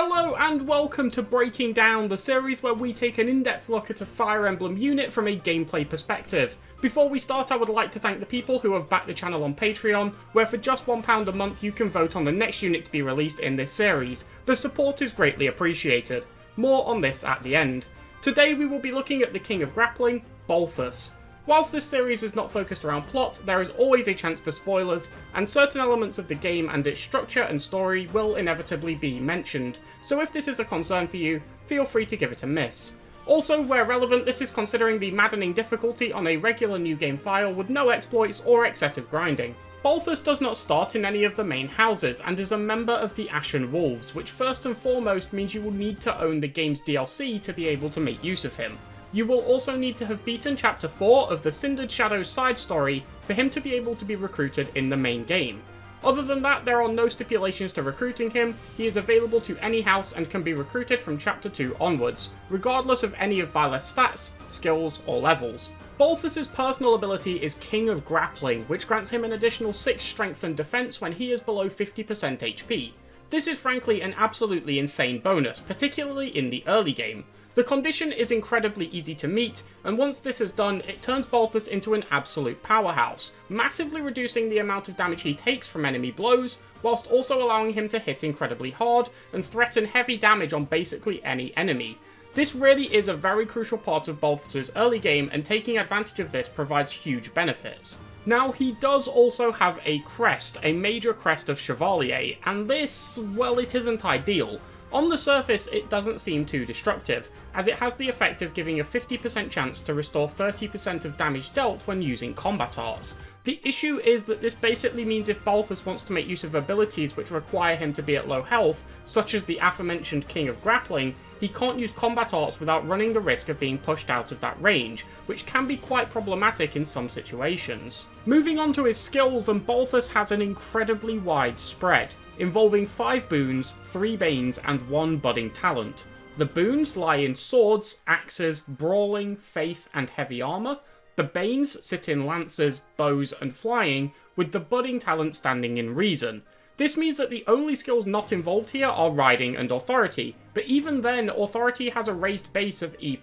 Hello and welcome to Breaking Down, the series where we take an in-depth look at a Fire Emblem unit from a gameplay perspective. Before we start, I would like to thank the people who have backed the channel on Patreon, where for just £1 a month you can vote on the next unit to be released in this series. The support is greatly appreciated. More on this at the end. Today we will be looking at the King of Grappling, Balthus. Whilst this series is not focused around plot, there is always a chance for spoilers, and certain elements of the game and its structure and story will inevitably be mentioned, so if this is a concern for you, feel free to give it a miss. Also, where relevant, this is considering the maddening difficulty on a regular new game file with no exploits or excessive grinding. Balthus does not start in any of the main houses, and is a member of the Ashen Wolves, which first and foremost means you will need to own the game's DLC to be able to make use of him. You will also need to have beaten Chapter 4 of the Cindered Shadows side story for him to be able to be recruited in the main game. Other than that, there are no stipulations to recruiting him. He is available to any house and can be recruited from Chapter 2 onwards, regardless of any of Byleth's stats, skills, or levels. Balthus' personal ability is King of Grappling, which grants him an additional 6 strength and defense when he is below 50% HP. This is frankly an absolutely insane bonus, particularly in the early game. The condition is incredibly easy to meet, and once this is done, it turns Balthus into an absolute powerhouse, massively reducing the amount of damage he takes from enemy blows, whilst also allowing him to hit incredibly hard and threaten heavy damage on basically any enemy. This really is a very crucial part of Balthus' early game, and taking advantage of this provides huge benefits. Now, he does also have a crest, a major crest of Chevalier, and this, well, it isn't ideal. On the surface, it doesn't seem too destructive, as it has the effect of giving a 50% chance to restore 30% of damage dealt when using combat arts. The issue is that this basically means if Balthus wants to make use of abilities which require him to be at low health, such as the aforementioned King of Grappling, he can't use combat arts without running the risk of being pushed out of that range, which can be quite problematic in some situations. Moving on to his skills, and Balthus has an incredibly wide spread, involving 5 boons, 3 banes, and 1 budding talent. The boons lie in swords, axes, brawling, faith, and heavy armour. The banes sit in lances, bows, and flying, with the budding talent standing in reason. This means that the only skills not involved here are riding and authority, but even then, authority has a raised base of E+,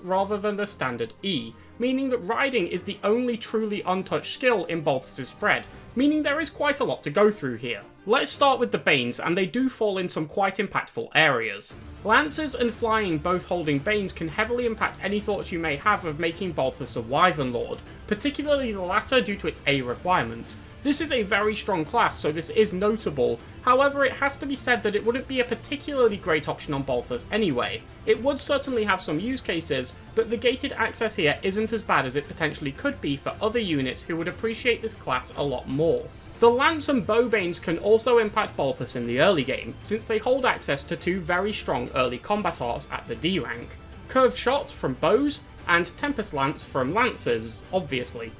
rather than the standard E, meaning that riding is the only truly untouched skill in Balthus' spread, meaning there is quite a lot to go through here. Let's start with the banes, and they do fall in some quite impactful areas. Lances and flying both holding banes can heavily impact any thoughts you may have of making Balthus a Wyvern Lord, particularly the latter due to its A requirement. This is a very strong class, so this is notable. However, it has to be said that it wouldn't be a particularly great option on Balthus anyway. It would certainly have some use cases, but the gated access here isn't as bad as it potentially could be for other units who would appreciate this class a lot more. The Lance and Bowbanes can also impact Balthus in the early game, since they hold access to 2 very strong early combat arts at the D rank. Curved Shot from bows, and Tempest Lance from lances, obviously.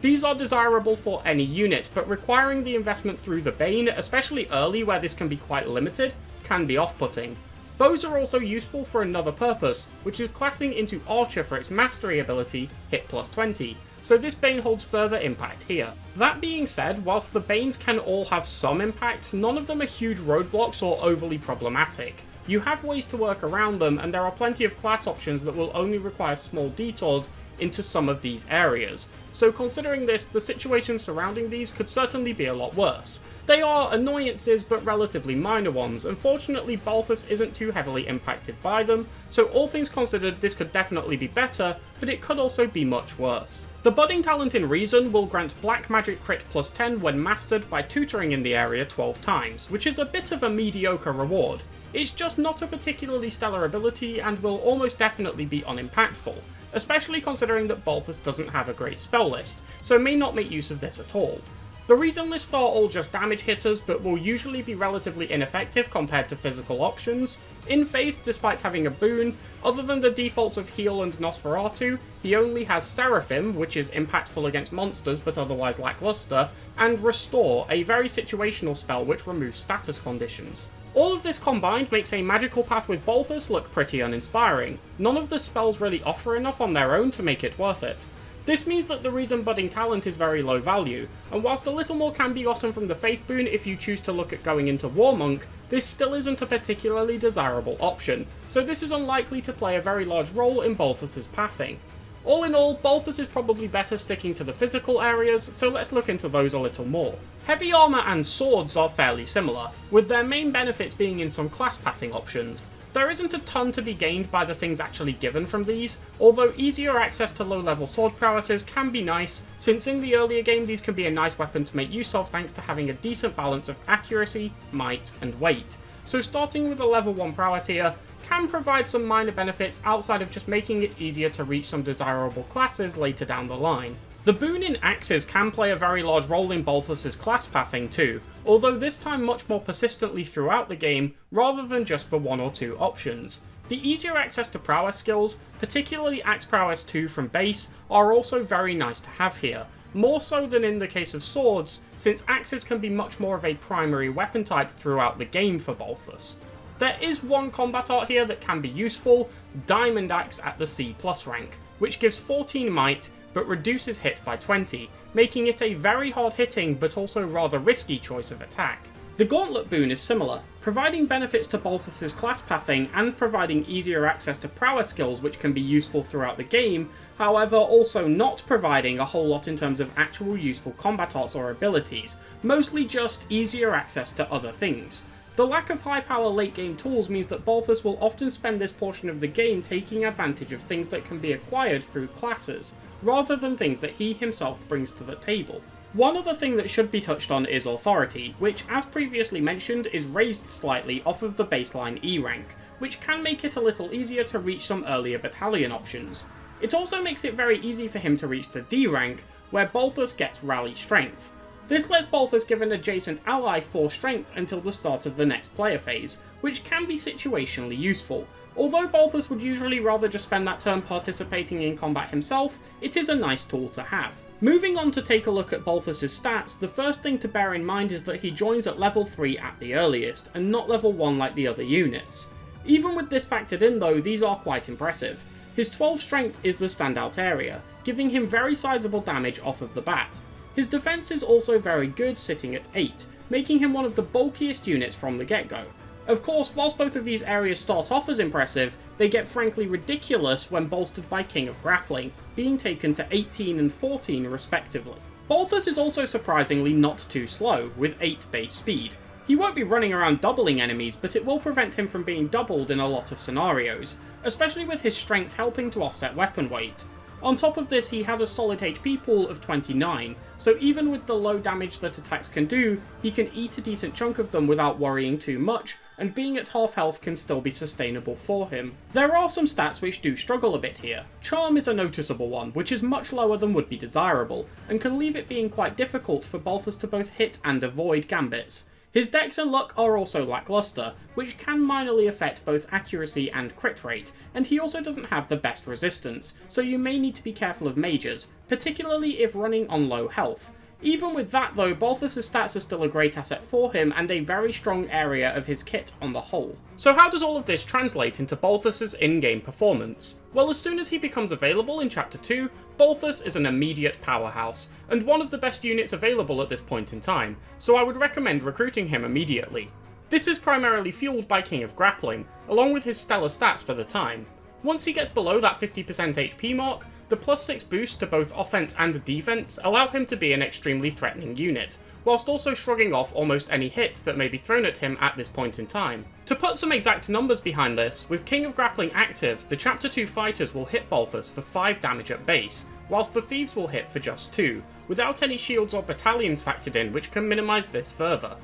These are desirable for any unit, but requiring the investment through the Bane, especially early where this can be quite limited, can be off-putting. Bows are also useful for another purpose, which is classing into Archer for its mastery ability, hit plus 20, so this Bane holds further impact here. That being said, whilst the Banes can all have some impact, none of them are huge roadblocks or overly problematic. You have ways to work around them, and there are plenty of class options that will only require small detours into some of these areas. So considering this, the situation surrounding these could certainly be a lot worse. They are annoyances, but relatively minor ones. Unfortunately, Balthus isn't too heavily impacted by them, so all things considered, this could definitely be better, but it could also be much worse. The budding talent in Reason will grant Black Magic crit plus 10 when mastered by tutoring in the area 12 times, which is a bit of a mediocre reward. It's just not a particularly stellar ability and will almost definitely be unimpactful, especially considering that Balthus doesn't have a great spell list, so may not make use of this at all. The reason lists are all just damage hitters, but will usually be relatively ineffective compared to physical options. In Faith, despite having a boon, other than the defaults of Heal and Nosferatu, he only has Seraphim, which is impactful against monsters but otherwise lackluster, and Restore, a very situational spell which removes status conditions. All of this combined makes a magical path with Balthus look pretty uninspiring. None of the spells really offer enough on their own to make it worth it. This means that the Reason Budding talent is very low value, and whilst a little more can be gotten from the Faith boon if you choose to look at going into War Monk, this still isn't a particularly desirable option, so this is unlikely to play a very large role in Balthus' pathing. All in all, Balthus is probably better sticking to the physical areas, so let's look into those a little more. Heavy armor and swords are fairly similar, with their main benefits being in some class pathing options. There isn't a ton to be gained by the things actually given from these, although easier access to low-level sword prowesses can be nice, since in the earlier game these can be a nice weapon to make use of thanks to having a decent balance of accuracy, might, and weight. So starting with a level 1 prowess here can provide some minor benefits outside of just making it easier to reach some desirable classes later down the line. The boon in axes can play a very large role in Balthus' class pathing too, although this time much more persistently throughout the game, rather than just for one or two options. The easier access to prowess skills, particularly Axe Prowess 2 from base, are also very nice to have here, more so than in the case of swords, since axes can be much more of a primary weapon type throughout the game for Balthus. There is one combat art here that can be useful, Diamond Axe at the C+ rank, which gives 14 might, but reduces hit by 20, making it a very hard-hitting but also rather risky choice of attack. The Gauntlet boon is similar, providing benefits to Balthus' class pathing and providing easier access to prowess skills which can be useful throughout the game, however also not providing a whole lot in terms of actual useful combat arts or abilities, mostly just easier access to other things. The lack of high-power late-game tools means that Balthus will often spend this portion of the game taking advantage of things that can be acquired through classes, rather than things that he himself brings to the table. One other thing that should be touched on is Authority, which, as previously mentioned, is raised slightly off of the baseline E rank, which can make it a little easier to reach some earlier battalion options. It also makes it very easy for him to reach the D rank, where Balthus gets Rally Strength. This lets Balthus give an adjacent ally 4 strength until the start of the next player phase, which can be situationally useful. Although Balthus would usually rather just spend that turn participating in combat himself, it is a nice tool to have. Moving on to take a look at Balthus' stats, the first thing to bear in mind is that he joins at level 3 at the earliest, and not level 1 like the other units. Even with this factored in though, these are quite impressive. His 12 strength is the standout area, giving him very sizable damage off of the bat. His defense is also very good, sitting at 8, making him one of the bulkiest units from the get-go. Of course, whilst both of these areas start off as impressive, they get frankly ridiculous when bolstered by King of Grappling, being taken to 18 and 14 respectively. Balthus is also surprisingly not too slow, with 8 base speed. He won't be running around doubling enemies, but it will prevent him from being doubled in a lot of scenarios, especially with his strength helping to offset weapon weight. On top of this, he has a solid HP pool of 29, so even with the low damage that attacks can do, he can eat a decent chunk of them without worrying too much, and being at half health can still be sustainable for him. There are some stats which do struggle a bit here. Charm is a noticeable one, which is much lower than would be desirable, and can leave it being quite difficult for Balthus to both hit and avoid gambits. His dex and luck are also lackluster, which can minorly affect both accuracy and crit rate, and he also doesn't have the best resistance, so you may need to be careful of mages, particularly if running on low health. Even with that though, Balthus' stats are still a great asset for him and a very strong area of his kit on the whole. So how does all of this translate into Balthus' in-game performance? Well, as soon as he becomes available in Chapter 2, Balthus is an immediate powerhouse, and one of the best units available at this point in time, so I would recommend recruiting him immediately. This is primarily fueled by King of Grappling, along with his stellar stats for the time. Once he gets below that 50% HP mark, the +6 boost to both offense and defense allow him to be an extremely threatening unit, whilst also shrugging off almost any hit that may be thrown at him at this point in time. To put some exact numbers behind this, with King of Grappling active, the Chapter 2 fighters will hit Balthus for 5 damage at base, whilst the thieves will hit for just 2, without any shields or battalions factored in which can minimise this further.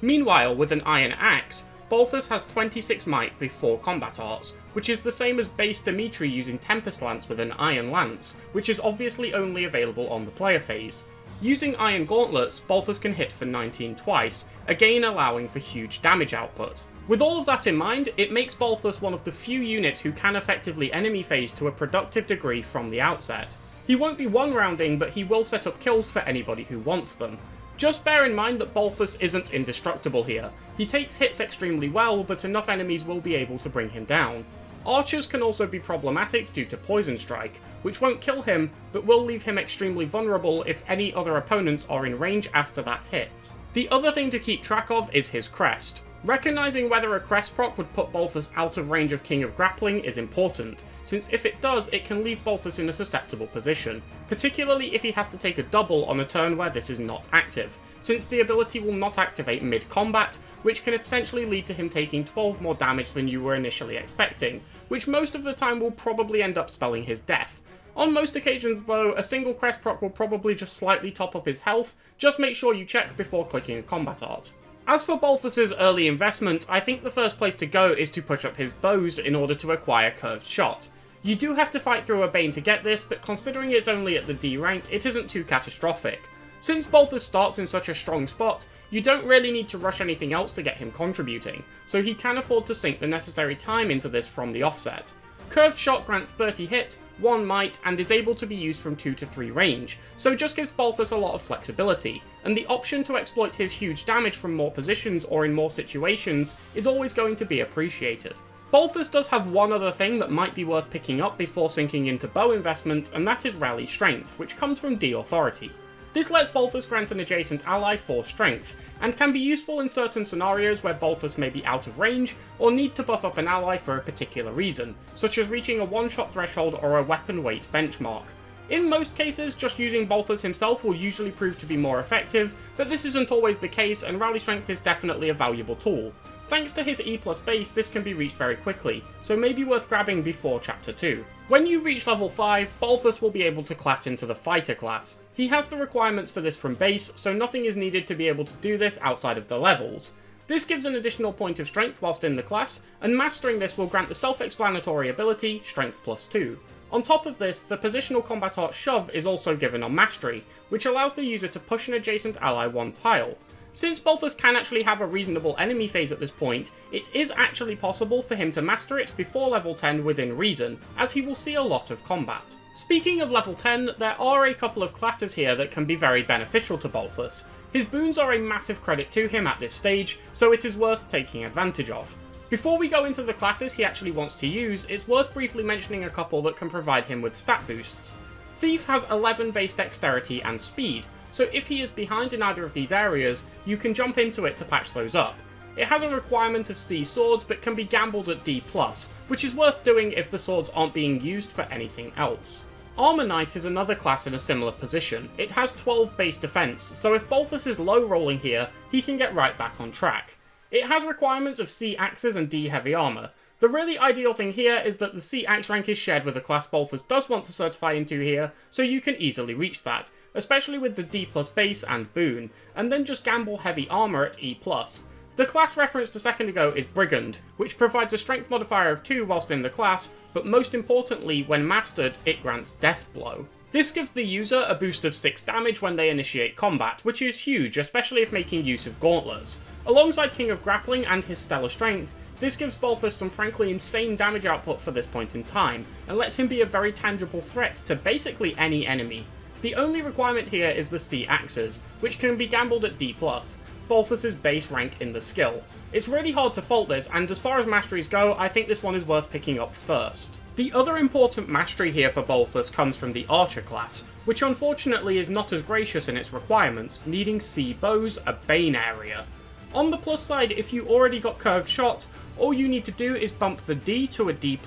Meanwhile, with an Iron Axe, Balthus has 26 might before combat arts, which is the same as base Dimitri using Tempest Lance with an Iron Lance, which is obviously only available on the player phase. Using Iron Gauntlets, Balthus can hit for 19 twice, again allowing for huge damage output. With all of that in mind, it makes Balthus one of the few units who can effectively enemy phase to a productive degree from the outset. He won't be one-rounding, but he will set up kills for anybody who wants them. Just bear in mind that Balthus isn't indestructible here. He takes hits extremely well, but enough enemies will be able to bring him down. Archers can also be problematic due to Poison Strike, which won't kill him, but will leave him extremely vulnerable if any other opponents are in range after that hits. The other thing to keep track of is his crest. Recognizing whether a crest proc would put Balthus out of range of King of Grappling is important, since if it does, it can leave Balthus in a susceptible position, particularly if he has to take a double on a turn where this is not active, since the ability will not activate mid-combat, which can essentially lead to him taking 12 more damage than you were initially expecting, which most of the time will probably end up spelling his death. On most occasions though, a single crest proc will probably just slightly top up his health, just make sure you check before clicking a combat art. As for Balthus's early investment, I think the first place to go is to push up his bows in order to acquire Curved Shot. You do have to fight through a Bane to get this, but considering it's only at the D rank, it isn't too catastrophic. Since Balthus starts in such a strong spot, you don't really need to rush anything else to get him contributing, so he can afford to sink the necessary time into this from the offset. Curved Shot grants 30 hit, 1 might, and is able to be used from 2 to 3 range, so just gives Balthus a lot of flexibility, and the option to exploit his huge damage from more positions or in more situations is always going to be appreciated. Balthus does have one other thing that might be worth picking up before sinking into bow investment, and that is Rally Strength, which comes from D Authority. This lets Balthus grant an adjacent ally 4 strength, and can be useful in certain scenarios where Balthus may be out of range, or need to buff up an ally for a particular reason, such as reaching a one-shot threshold or a weapon weight benchmark. In most cases, just using Balthus himself will usually prove to be more effective, but this isn't always the case, and Rally Strength is definitely a valuable tool. Thanks to his E+ base, this can be reached very quickly, so may be worth grabbing before Chapter 2. When you reach level 5, Balthus will be able to class into the Fighter class. He has the requirements for this from base, so nothing is needed to be able to do this outside of the levels. This gives an additional point of strength whilst in the class, and mastering this will grant the self-explanatory ability, Strength +2. On top of this, the positional combat art Shove is also given on mastery, which allows the user to push an adjacent ally 1 tile. Since Balthus can actually have a reasonable enemy phase at this point, it is actually possible for him to master it before level 10 within reason, as he will see a lot of combat. Speaking of level 10, there are a couple of classes here that can be very beneficial to Balthus. His boons are a massive credit to him at this stage, so it is worth taking advantage of. Before we go into the classes he actually wants to use, it's worth briefly mentioning a couple that can provide him with stat boosts. Thief has 11 base dexterity and speed, so if he is behind in either of these areas, you can jump into it to patch those up. It has a requirement of C swords, but can be gambled at D+, which is worth doing if the swords aren't being used for anything else. Armor Knight is another class in a similar position. It has 12 base defense, so if Balthus is low rolling here, he can get right back on track. It has requirements of C axes and D heavy armor. The really ideal thing here is that the C axe rank is shared with a class Balthus does want to certify into here, so you can easily reach that, especially with the D+ base and boon, and then just gamble heavy armor at E+. The class referenced a second ago is Brigand, which provides a strength modifier of 2 whilst in the class, but most importantly, when mastered, it grants Death Blow. This gives the user a boost of 6 damage when they initiate combat, which is huge, especially if making use of gauntlets. Alongside King of Grappling and his stellar strength, this gives Balthus some frankly insane damage output for this point in time, and lets him be a very tangible threat to basically any enemy. The only requirement here is the C axes, which can be gambled at D+, Balthus's base rank in the skill. It's really hard to fault this, and as far as masteries go, I think this one is worth picking up first. The other important mastery here for Balthus comes from the Archer class, which unfortunately is not as gracious in its requirements, needing C bows, a Bane area. On the plus side, if you already got Curved Shot, all you need to do is bump the D to a D+,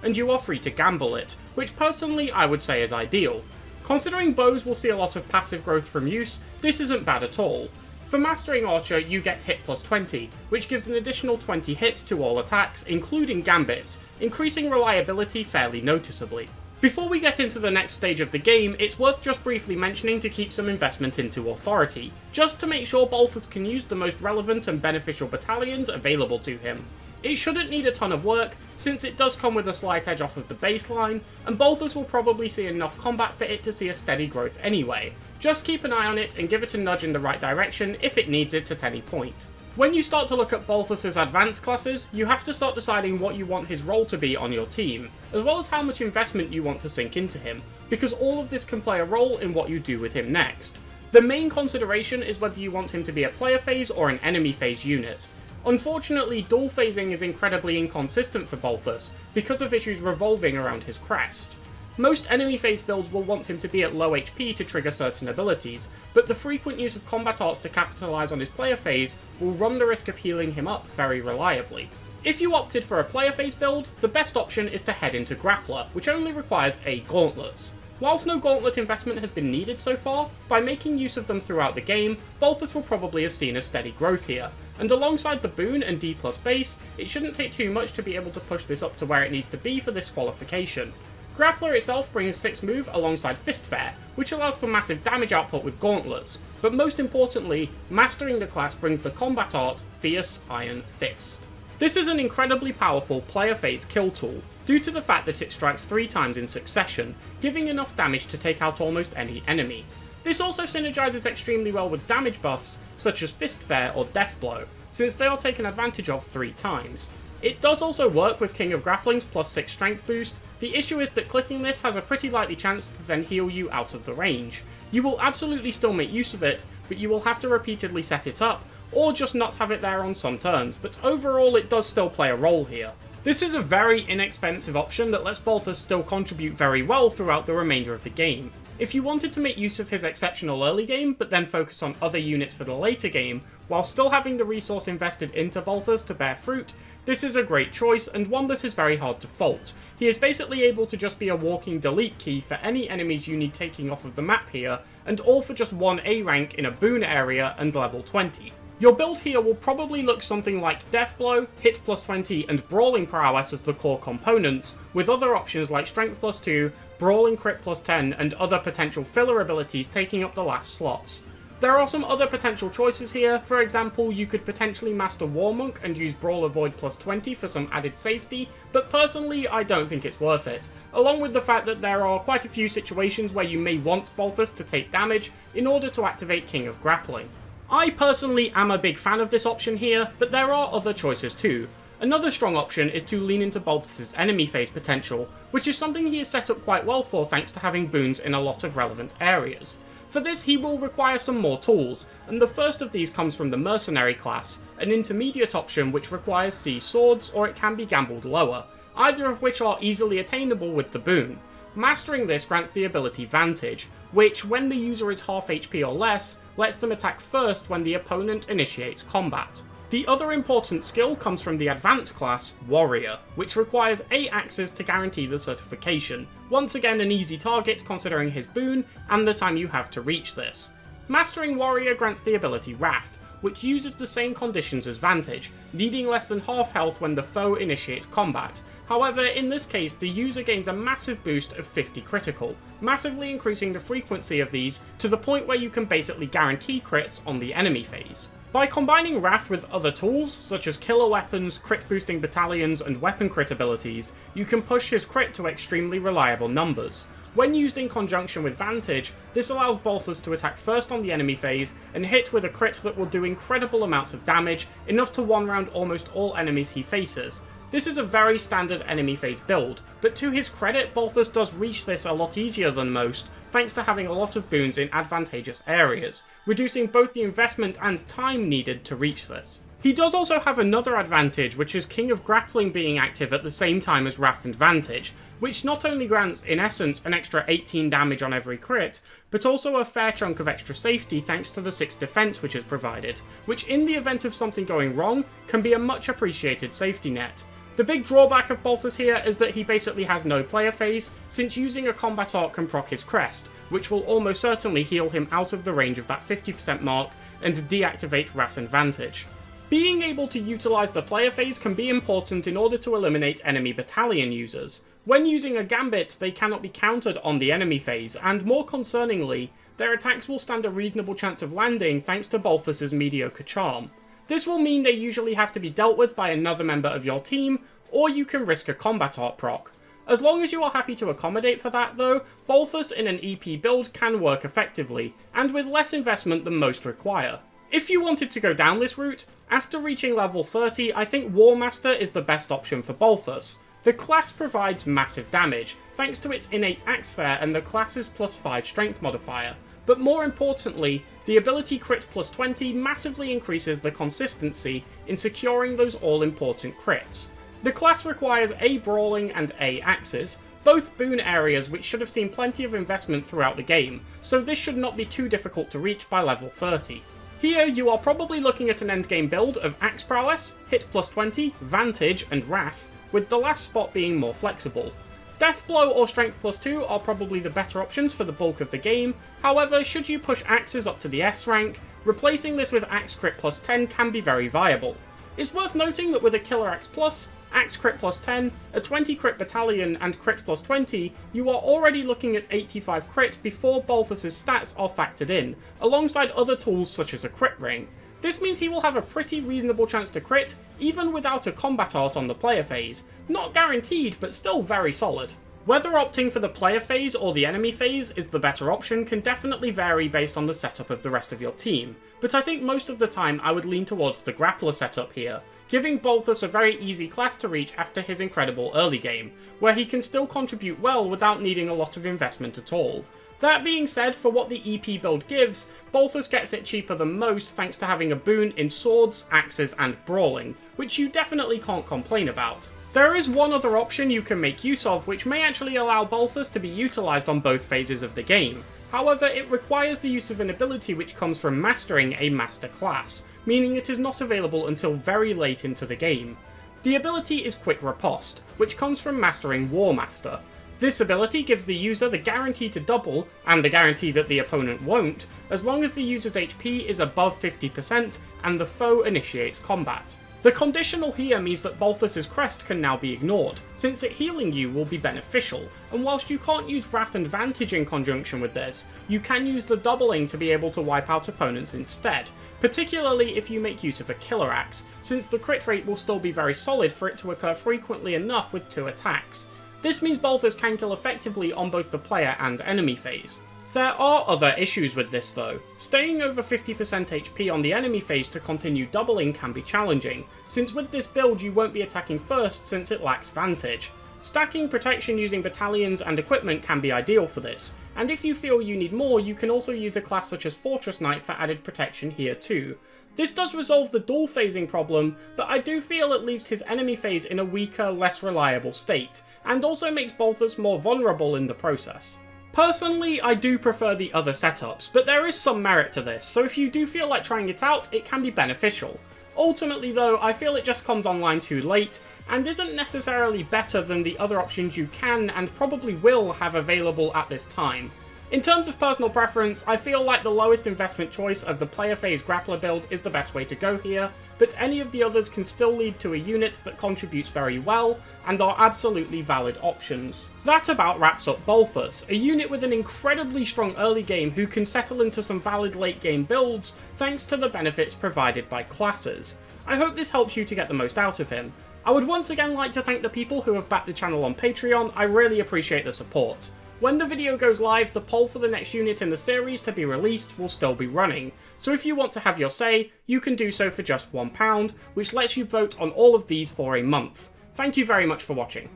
and you are free to gamble it, which personally I would say is ideal. Considering bows will see a lot of passive growth from use, this isn't bad at all. For mastering Archer, you get hit +20, which gives an additional 20 hits to all attacks, including gambits, increasing reliability fairly noticeably. Before we get into the next stage of the game, it's worth just briefly mentioning to keep some investment into Authority, just to make sure Balthus can use the most relevant and beneficial battalions available to him. It shouldn't need a ton of work, since it does come with a slight edge off of the baseline, and Balthus will probably see enough combat for it to see a steady growth anyway. Just keep an eye on it and give it a nudge in the right direction if it needs it at any point. When you start to look at Balthus's advanced classes, you have to start deciding what you want his role to be on your team, as well as how much investment you want to sink into him, because all of this can play a role in what you do with him next. The main consideration is whether you want him to be a player phase or an enemy phase unit. Unfortunately, dual phasing is incredibly inconsistent for Balthus because of issues revolving around his crest. Most enemy phase builds will want him to be at low HP to trigger certain abilities, but the frequent use of combat arts to capitalise on his player phase will run the risk of healing him up very reliably. If you opted for a player phase build, the best option is to head into Grappler, which only requires 8 gauntlets. Whilst no gauntlet investment has been needed so far, by making use of them throughout the game, Balthus will probably have seen a steady growth here, and alongside the boon and D+ base, it shouldn't take too much to be able to push this up to where it needs to be for this qualification. Grappler itself brings 6 move alongside Fistfare, which allows for massive damage output with gauntlets, but most importantly, mastering the class brings the combat art Fierce Iron Fist. This is an incredibly powerful player phase kill tool, due to the fact that it strikes 3 times in succession, giving enough damage to take out almost any enemy. This also synergizes extremely well with damage buffs, such as Fistfare or Deathblow, since they are taken advantage of 3 times. It does also work with King of Grappling's +6 strength boost. The issue is that clicking this has a pretty likely chance to then heal you out of the range. You will absolutely still make use of it, but you will have to repeatedly set it up, or just not have it there on some turns, but overall it does still play a role here. This is a very inexpensive option that lets Balthus still contribute very well throughout the remainder of the game. If you wanted to make use of his exceptional early game, but then focus on other units for the later game, while still having the resource invested into Balthus to bear fruit, this is a great choice, and one that is very hard to fault. He is basically able to just be a walking delete key for any enemies you need taking off of the map here, and all for just 1 A rank in a boon area and level 20. Your build here will probably look something like Deathblow, Hit +20, and Brawling Prowess as the core components, with other options like Strength +2, Brawling Crit +10, and other potential filler abilities taking up the last slots. There are some other potential choices here. For example, you could potentially master War Monk and use Brawl Avoid +20 for some added safety, but personally I don't think it's worth it, along with the fact that there are quite a few situations where you may want Balthus to take damage in order to activate King of Grappling. I personally am a big fan of this option here, but there are other choices too. Another strong option is to lean into Balthus' enemy phase potential, which is something he is set up quite well for thanks to having boons in a lot of relevant areas. For this he will require some more tools, and the first of these comes from the Mercenary class, an intermediate option which requires C swords or it can be gambled lower, either of which are easily attainable with the boon. Mastering this grants the ability Vantage, which, when the user is half HP or less, lets them attack first when the opponent initiates combat. The other important skill comes from the advanced class, Warrior, which requires 8 axes to guarantee the certification. Once again an easy target considering his boon, and the time you have to reach this. Mastering Warrior grants the ability Wrath, which uses the same conditions as Vantage, needing less than half health when the foe initiates combat. However, in this case, the user gains a massive boost of 50 critical, massively increasing the frequency of these to the point where you can basically guarantee crits on the enemy phase. By combining Wrath with other tools, such as killer weapons, crit boosting battalions, and weapon crit abilities, you can push his crit to extremely reliable numbers. When used in conjunction with Vantage, this allows Balthus to attack first on the enemy phase and hit with a crit that will do incredible amounts of damage, enough to one-round almost all enemies he faces. This is a very standard enemy phase build, but to his credit, Balthus does reach this a lot easier than most, thanks to having a lot of boons in advantageous areas, reducing both the investment and time needed to reach this. He does also have another advantage, which is King of Grappling being active at the same time as Wrath and Vantage, which not only grants, in essence, an extra 18 damage on every crit, but also a fair chunk of extra safety thanks to the 6 defense which is provided, which in the event of something going wrong, can be a much appreciated safety net. The big drawback of Balthus here is that he basically has no player phase, since using a combat arc can proc his crest, which will almost certainly heal him out of the range of that 50% mark and deactivate Wrath and Vantage. Being able to utilise the player phase can be important in order to eliminate enemy battalion users. When using a gambit, they cannot be countered on the enemy phase, and more concerningly, their attacks will stand a reasonable chance of landing thanks to Balthus' mediocre charm. This will mean they usually have to be dealt with by another member of your team, or you can risk a combat art proc. As long as you are happy to accommodate for that though, Balthus in an EP build can work effectively, and with less investment than most require. If you wanted to go down this route, after reaching level 30, I think War Master is the best option for Balthus. The class provides massive damage, thanks to its innate axe fare and the class's +5 strength modifier. but more importantly, the ability crit plus 20 massively increases the consistency in securing those all-important crits. The class requires A Brawling and A Axes, both boon areas which should have seen plenty of investment throughout the game, so this should not be too difficult to reach by level 30. Here, you are probably looking at an endgame build of Axe Prowess, Hit plus 20, Vantage, and Wrath, with the last spot being more flexible. Death Blow or Strength plus 2 are probably the better options for the bulk of the game, however, should you push Axes up to the S rank, replacing this with Axe Crit plus 10 can be very viable. It's worth noting that with a Killer Axe Plus, Axe Crit plus 10, a 20 crit battalion, and Crit plus 20, you are already looking at 85 crit before Balthus' stats are factored in, alongside other tools such as a Crit Ring. This means he will have a pretty reasonable chance to crit, even without a combat art on the player phase. Not guaranteed, but still very solid. Whether opting for the player phase or the enemy phase is the better option can definitely vary based on the setup of the rest of your team, but I think most of the time I would lean towards the Grappler setup here, giving Balthus a very easy class to reach after his incredible early game, where he can still contribute well without needing a lot of investment at all. That being said, for what the EP build gives, Balthus gets it cheaper than most thanks to having a boon in Swords, Axes, and Brawling, which you definitely can't complain about. There is one other option you can make use of which may actually allow Balthus to be utilised on both phases of the game. However, it requires the use of an ability which comes from mastering a master class, meaning it is not available until very late into the game. The ability is Quick Riposte, which comes from mastering War Master. This ability gives the user the guarantee to double, and the guarantee that the opponent won't, as long as the user's HP is above 50% and the foe initiates combat. The conditional here means that Balthus' crest can now be ignored, since it healing you will be beneficial, and whilst you can't use Wrath and Vantage in conjunction with this, you can use the doubling to be able to wipe out opponents instead, particularly if you make use of a Killer Axe, since the crit rate will still be very solid for it to occur frequently enough with 2 attacks. This means Balthus can kill effectively on both the player and enemy phase. There are other issues with this though. Staying over 50% HP on the enemy phase to continue doubling can be challenging, since with this build you won't be attacking first since it lacks Vantage. Stacking protection using battalions and equipment can be ideal for this, and if you feel you need more you can also use a class such as Fortress Knight for added protection here too. This does resolve the dual phasing problem, but I do feel it leaves his enemy phase in a weaker, less reliable state, and also makes Balthus more vulnerable in the process. Personally, I do prefer the other setups, but there is some merit to this, so if you do feel like trying it out, it can be beneficial. Ultimately though, I feel it just comes online too late, and isn't necessarily better than the other options you can and probably will have available at this time. In terms of personal preference, I feel like the lowest investment choice of the player phase Grappler build is the best way to go here, but any of the others can still lead to a unit that contributes very well, and are absolutely valid options. That about wraps up Balthus, a unit with an incredibly strong early game who can settle into some valid late game builds thanks to the benefits provided by classes. I hope this helps you to get the most out of him. I would once again like to thank the people who have backed the channel on Patreon, I really appreciate the support. When the video goes live, the poll for the next unit in the series to be released will still be running, so if you want to have your say, you can do so for just £1, which lets you vote on all of these for a month. Thank you very much for watching.